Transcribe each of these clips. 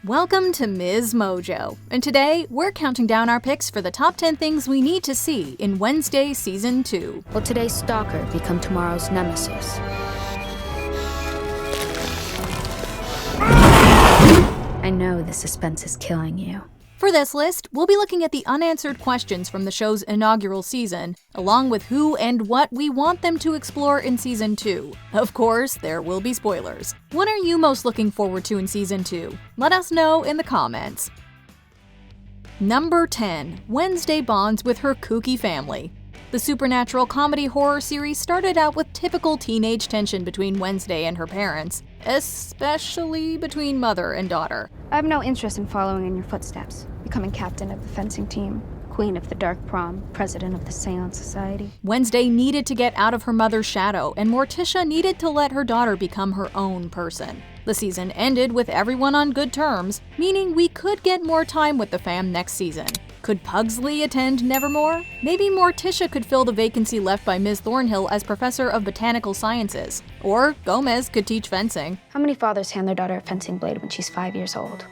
Welcome to MsMojo, and today we're counting down our picks for the top 10 things we need to see in Wednesday Season 2. Will today's stalker become tomorrow's nemesis? I know the suspense is killing you. For this list, we'll be looking at the unanswered questions from the show's inaugural season, along with who and what we want them to explore in Season 2. Of course, there will be spoilers. What are you most looking forward to in Season 2? Let us know in the comments. Number 10. Wednesday bonds with her kooky family. The supernatural comedy horror series started out with typical teenage tension between Wednesday and her parents, especially between mother and daughter. I have no interest in following in your footsteps, becoming captain of the fencing team, queen of the dark prom, president of the Seance Society. Wednesday needed to get out of her mother's shadow, and Morticia needed to let her daughter become her own person. The season ended with everyone on good terms, meaning we could get more time with the fam next season. Could Pugsley attend Nevermore? Maybe Morticia could fill the vacancy left by Ms. Thornhill as professor of botanical sciences. Or Gomez could teach fencing. How many fathers hand their daughter a fencing blade when she's 5 years old?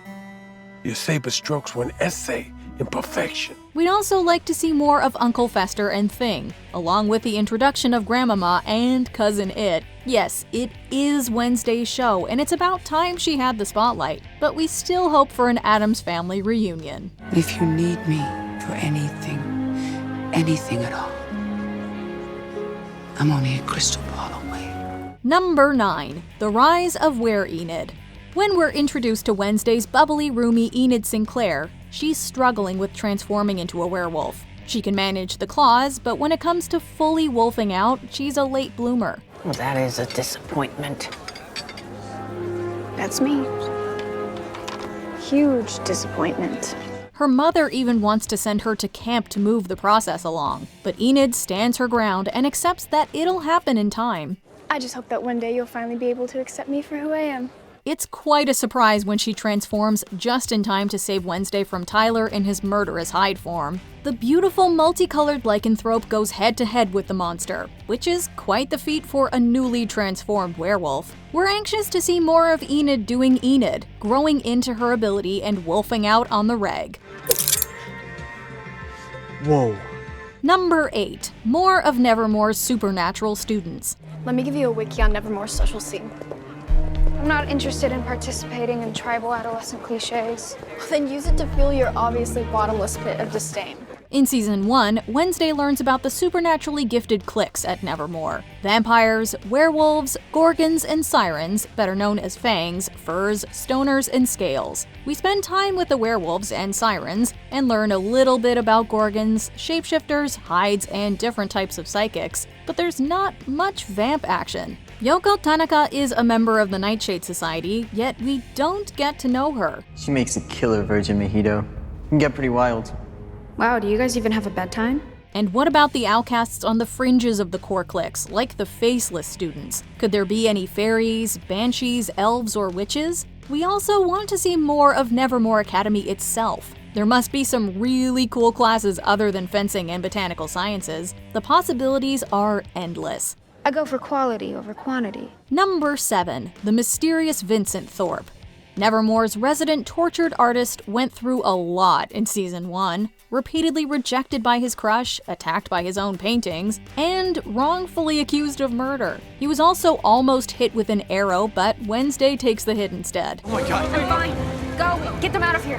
Your saber strokes were an essay in perfection. We'd also like to see more of Uncle Fester and Thing, along with the introduction of Grandmama and Cousin It. Yes, it is Wednesday's show, and it's about time she had the spotlight, but we still hope for an Addams Family reunion. If you need me for anything at all, I'm only a crystal ball away. Number 9. The Rise of Were-Enid. When we're introduced to Wednesday's bubbly, roomy Enid Sinclair, she's struggling with transforming into a werewolf. She can manage the claws, but when it comes to fully wolfing out, she's a late bloomer. Well, that is a disappointment. That's me. Huge disappointment. Her mother even wants to send her to camp to move the process along, but Enid stands her ground and accepts that it'll happen in time. I just hope that one day you'll finally be able to accept me for who I am. It's quite a surprise when she transforms just in time to save Wednesday from Tyler in his murderous Hyde form. The beautiful multicolored lycanthrope goes head-to-head with the monster, which is quite the feat for a newly transformed werewolf. We're anxious to see more of Enid doing Enid, growing into her ability and wolfing out on the reg. Whoa. Number 8. More of Nevermore's supernatural students. Let me give you a wiki on Nevermore's social scene. I'm not interested in participating in tribal adolescent cliches. Then use it to fuel your obviously bottomless pit of disdain. In Season 1, Wednesday learns about the supernaturally gifted cliques at Nevermore. Vampires, werewolves, gorgons, and sirens, better known as fangs, furs, stoners, and scales. We spend time with the werewolves and sirens, and learn a little bit about gorgons, shapeshifters, hides, and different types of psychics, but there's not much vamp action. Yoko Tanaka is a member of the Nightshade Society, yet we don't get to know her. She makes a killer virgin mojito. Can get pretty wild. Wow, do you guys even have a bedtime? And what about the outcasts on the fringes of the core cliques, like the faceless students? Could there be any fairies, banshees, elves, or witches? We also want to see more of Nevermore Academy itself. There must be some really cool classes other than fencing and botanical sciences. The possibilities are endless. I go for quality over quantity. Number 7. The mysterious Vincent Thorpe. Nevermore's resident tortured artist went through a lot in Season 1, repeatedly rejected by his crush, attacked by his own paintings, and wrongfully accused of murder. He was also almost hit with an arrow, but Wednesday takes the hit instead. Oh my god. I'm fine. Go, get them out of here.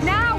Now!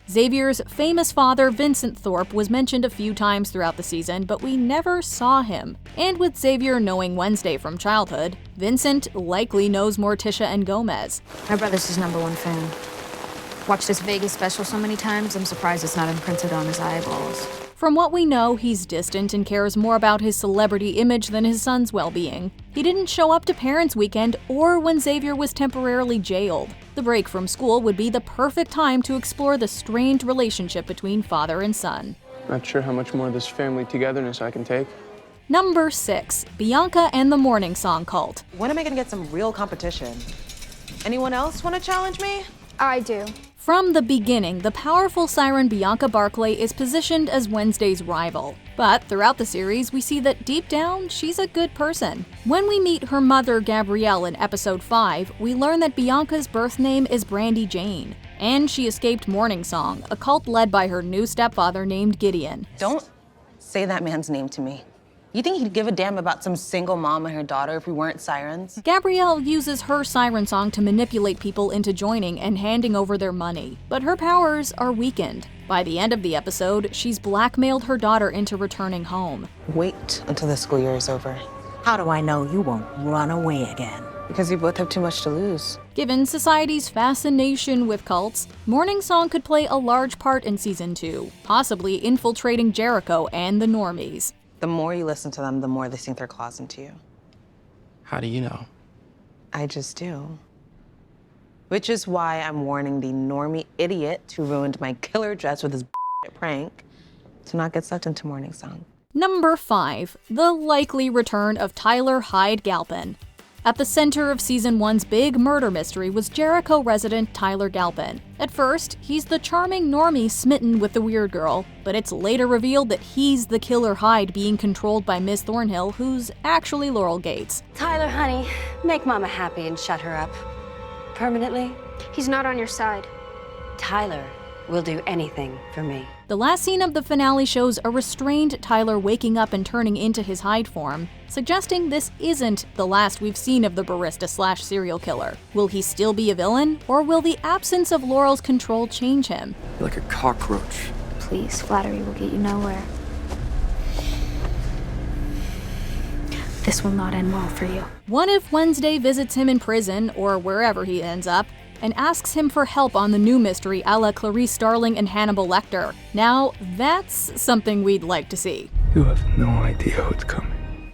Xavier's famous father, Vincent Thorpe, was mentioned a few times throughout the season, but we never saw him. And with Xavier knowing Wednesday from childhood, Vincent likely knows Morticia and Gomez. My brother's his #1 fan. Watched this Vegas special so many times, I'm surprised it's not imprinted on his eyeballs. From what we know, he's distant and cares more about his celebrity image than his son's well-being. He didn't show up to Parents' Weekend or when Xavier was temporarily jailed. The break from school would be the perfect time to explore the strained relationship between father and son. Not sure how much more of this family togetherness I can take. Number 6. Bianca and the Morning Song Cult. When am I gonna get some real competition? Anyone else want to challenge me? I do. From the beginning, the powerful siren Bianca Barclay is positioned as Wednesday's rival. But throughout the series, we see that deep down, she's a good person. When we meet her mother, Gabrielle, in episode 5, we learn that Bianca's birth name is Brandy Jane. And she escaped Morning Song, a cult led by her new stepfather named Gideon. Don't say that man's name to me. You think he'd give a damn about some single mom and her daughter if we weren't sirens? Gabrielle uses her siren song to manipulate people into joining and handing over their money, but her powers are weakened. By the end of the episode, she's blackmailed her daughter into returning home. Wait until the school year is over. How do I know you won't run away again? Because you both have too much to lose. Given society's fascination with cults, Morning Song could play a large part in Season 2, possibly infiltrating Jericho and the normies. The more you listen to them, the more they sink their claws into you. How do you know? I just do. Which is why I'm warning the normie idiot who ruined my killer dress with his prank to not get sucked into Morning Song. Number 5. The likely return of Tyler Hyde Galpin. At the center of Season 1's big murder mystery was Jericho resident Tyler Galpin. At first, he's the charming normie smitten with the weird girl, but it's later revealed that he's the killer Hyde being controlled by Miss Thornhill, who's actually Laurel Gates. Tyler, honey, make Mama happy and shut her up. Permanently? He's not on your side. Tyler will do anything for me. The last scene of the finale shows a restrained Tyler waking up and turning into his Hyde form, suggesting this isn't the last we've seen of the barista/serial killer. Will he still be a villain, or will the absence of Laurel's control change him? You're like a cockroach. Please, flattery will get you nowhere. This will not end well for you. What if Wednesday visits him in prison, or wherever he ends up, and asks him for help on the new mystery a la Clarice Starling and Hannibal Lecter? Now, that's something we'd like to see. You have no idea what's coming.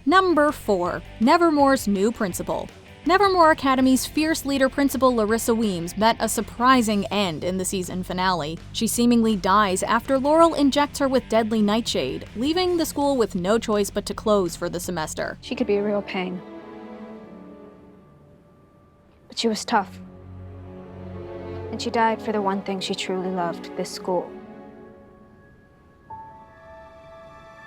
Number 4. Nevermore's new principal. Nevermore Academy's fierce leader principal Larissa Weems met a surprising end in the season finale. She seemingly dies after Laurel injects her with deadly nightshade, leaving the school with no choice but to close for the semester. She could be a real pain. But she was tough. And she died for the one thing she truly loved, this school.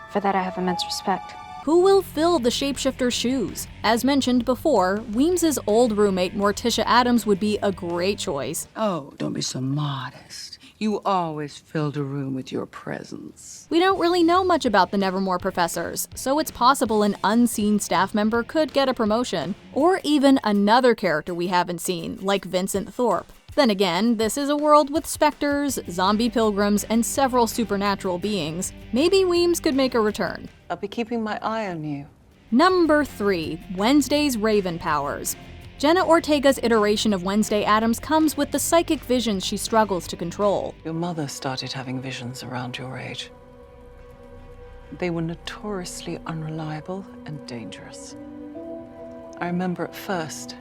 For that I have immense respect. Who will fill the shapeshifter's shoes? As mentioned before, Weems's old roommate Morticia Addams would be a great choice. Oh, don't be so modest. You always filled a room with your presence. We don't really know much about the Nevermore professors, so it's possible an unseen staff member could get a promotion, or even another character we haven't seen, like Vincent Thorpe. Then again, this is a world with specters, zombie pilgrims, and several supernatural beings. Maybe Weems could make a return. I'll be keeping my eye on you. Number 3. Wednesday's Raven powers. Jenna Ortega's iteration of Wednesday Addams comes with the psychic visions she struggles to control. Your mother started having visions around your age. They were notoriously unreliable and dangerous. I remember at first,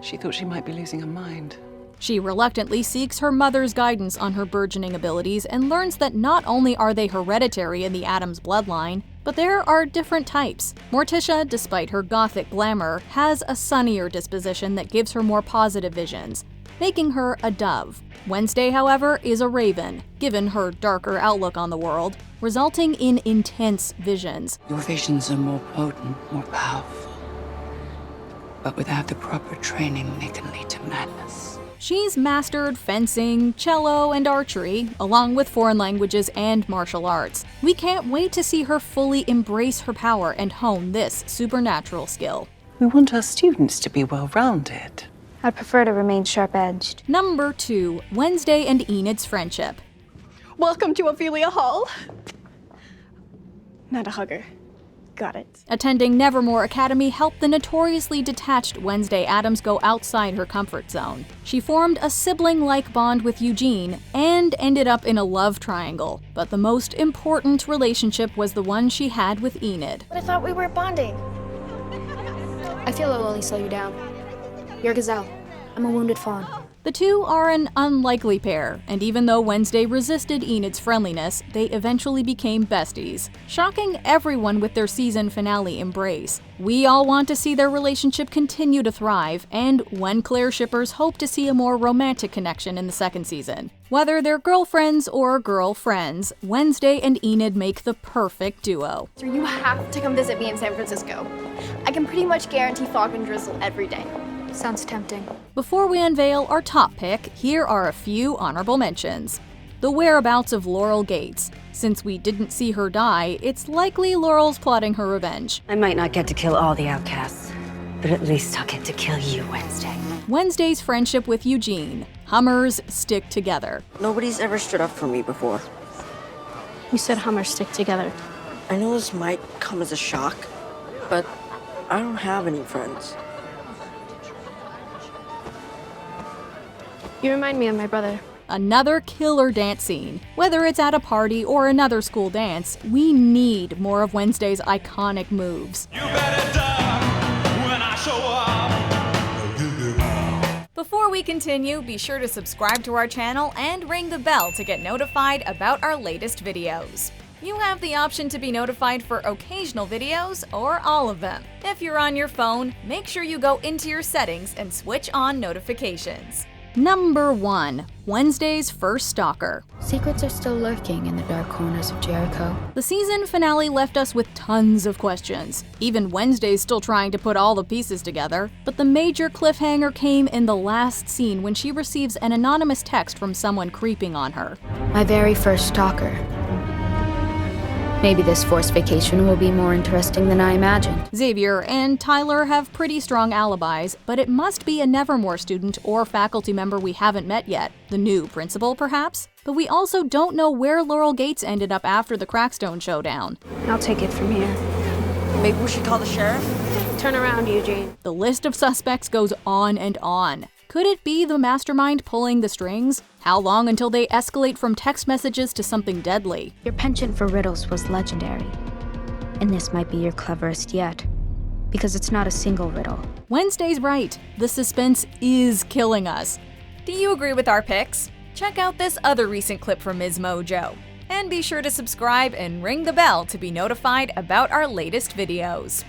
she thought she might be losing her mind. She reluctantly seeks her mother's guidance on her burgeoning abilities and learns that not only are they hereditary in the Addams bloodline, but there are different types. Morticia, despite her gothic glamour, has a sunnier disposition that gives her more positive visions, making her a dove. Wednesday, however, is a raven, given her darker outlook on the world, resulting in intense visions. Your visions are more potent, more powerful. But without the proper training, they can lead to madness. She's mastered fencing, cello, and archery, along with foreign languages and martial arts. We can't wait to see her fully embrace her power and hone this supernatural skill. We want our students to be well-rounded. I'd prefer to remain sharp-edged. Number 2. Wednesday and Enid's friendship. Welcome to Ophelia Hall. Not a hugger. Got it. Attending Nevermore Academy helped the notoriously detached Wednesday Addams go outside her comfort zone. She formed a sibling-like bond with Eugene and ended up in a love triangle. But the most important relationship was the one she had with Enid. But I thought we were bonding. I feel it'll only slow you down. You're a gazelle. I'm a wounded fawn. The two are an unlikely pair, and even though Wednesday resisted Enid's friendliness, they eventually became besties, shocking everyone with their season finale embrace. We all want to see their relationship continue to thrive, and Wenclair shippers hope to see a more romantic connection in the second season. Whether they're girlfriends or girlfriends, Wednesday and Enid make the perfect duo. So you have to come visit me in San Francisco. I can pretty much guarantee fog and drizzle every day. Sounds tempting. Before we unveil our top pick, here are a few honorable mentions. The whereabouts of Laurel Gates. Since we didn't see her die, it's likely Laurel's plotting her revenge. I might not get to kill all the outcasts, but at least I'll get to kill you, Wednesday. Wednesday's friendship with Eugene. Hummers stick together. Nobody's ever stood up for me before. You said Hummers stick together. I know this might come as a shock, but I don't have any friends. You remind me of my brother. Another killer dance scene. Whether it's at a party or another school dance, we need more of Wednesday's iconic moves. You better duck when I show up. Before we continue, be sure to subscribe to our channel and ring the bell to get notified about our latest videos. You have the option to be notified for occasional videos or all of them. If you're on your phone, make sure you go into your settings and switch on notifications. Number 1. Wednesday's first stalker. Secrets are still lurking in the dark corners of Jericho. The season finale left us with tons of questions. Even Wednesday's still trying to put all the pieces together, but the major cliffhanger came in the last scene when she receives an anonymous text from someone creeping on her. My very first stalker. Maybe this forced vacation will be more interesting than I imagined. Xavier and Tyler have pretty strong alibis, but it must be a Nevermore student or faculty member we haven't met yet. The new principal, perhaps? But we also don't know where Laurel Gates ended up after the Crackstone showdown. I'll take it from here. Maybe we should call the sheriff? Turn around, Eugene. The list of suspects goes on and on. Could it be the mastermind pulling the strings? How long until they escalate from text messages to something deadly? Your penchant for riddles was legendary. And this might be your cleverest yet. Because it's not a single riddle. Wednesday's right. The suspense is killing us. Do you agree with our picks? Check out this other recent clip from MsMojo. And be sure to subscribe and ring the bell to be notified about our latest videos.